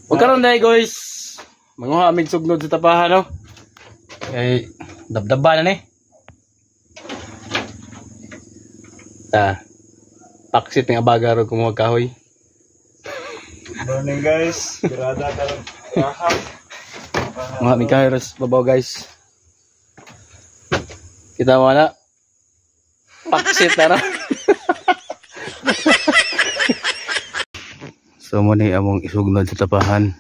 Pagkaroon na guys, mga amig sugnod sa tapahan no. Kay dabdaba na ni. Paksit ng abaga ro kung kahoy. Morning guys, birada karon. Mga amig kahoy ros babaw guys. Kita mo na. Paksit na. So mo ni among isugnod sa tapahan.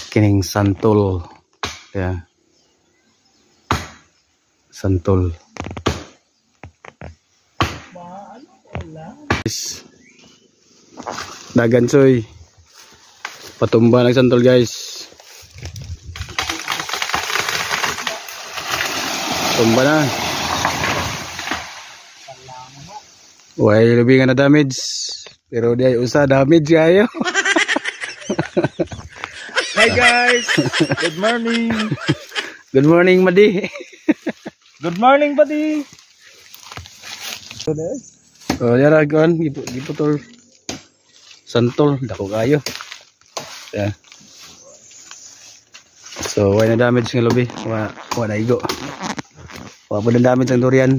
Kining santol. Yeah. Santol. Dagan soy. Patumba ng santol guys. Tumba na. Way lebih nga na damage. Pero di ay usa damage kayo. Hi guys, good morning. Good morning Madi. Good morning buddy. Oh, yara kon giputol. Santol dako kayo. Yeah. So, wala na damage ng lobby. Wala igo. Wala po na damage ng durian.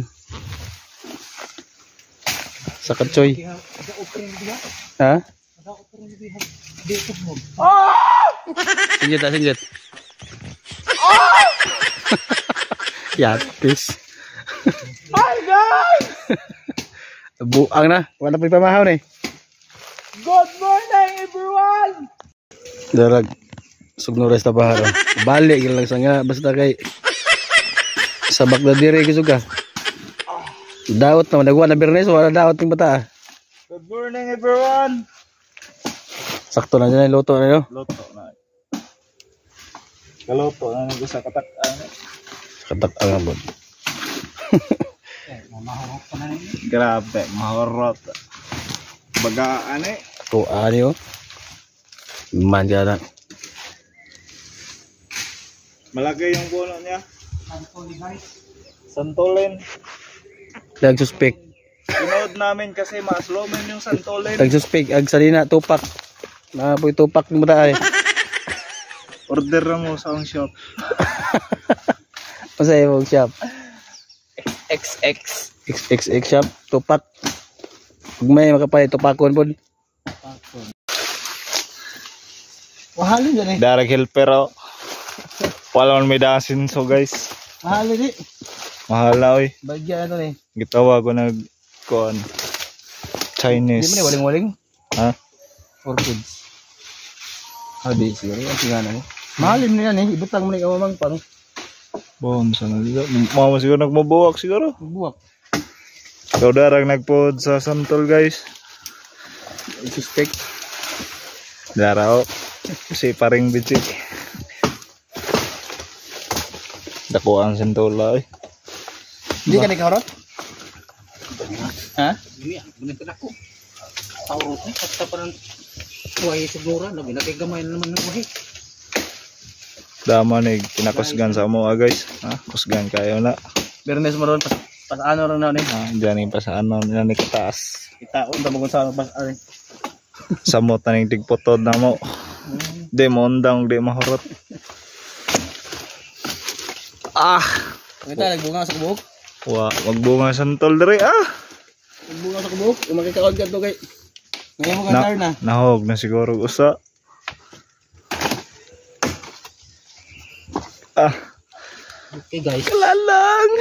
Sa katsoy. Ha? Sinjit. Yatis. Hi guys. Buang na. Wala pa pamahaw na eh. Good morning everyone. Darag. Sugnores na baharo. Balik lang sa nga. Basta kay sabak na diri kisuga. Daot na. Nagwa na Bernes. Wala daot ng bata. Good morning everyone. Sakto na dyan yung loto na yun. Loto na. Kaloto na nag sa katak-an. Katak-an nga bod. Grabe, mahorot. Bagaan eh. Tuan yun. Man dyan na. Malaki yung puno niya. Santolin. Nagsuspek. Pinood namin kasi maslomen yung santolin. Nagsuspek. Ag salina, tupak. Nakapoy tupak ng bata eh. Order na mo sa ang shop. Masaya mong shop. XX. XXX shop. Tupak. Kung may makapalit tupakon po. Mahalin dyan eh. Darag hill pero wala may dasin so guys. Mahalin eh. Mahal na oy. Bagyan ito eh. Gitawa ko nag kuan Chinese. Hindi mo na waling-waling? Ha? For kids. Di siguro. Ang tingana mo. Mahalin na yan eh. Ibutang mo na ikamamang pang. Bon, sana dito. Mama siguro nagmabuwak siguro. Buwak. So darag nagpod sa santol guys. Suspect. Darao. Si paring bitsi. Dako ang santola eh. Hindi ka nagkarot? Ha? Ini bener aku. Taurutnya kata parang kuhay siguro na ginagay-gamay naman ng kuhay. Dama ni kinakusgan sa mo guys. Ha, kusgan kayo na. Bernes mo ron pas ano ron na ni. Ha, diyan pa sa ano na ni kataas. Itaon ta mo sa pas ari. Sa mo taning tigpotod na mo. Di mo undang, di mahurot. Ah, Kita nagbunga sa kubok. magbunga santol diri ah. Nagbunga sa kubok, makikaon ka to kay. Ngayon mo kantar na. Nahog na siguro usa. Ah, Okay guys. kalalang.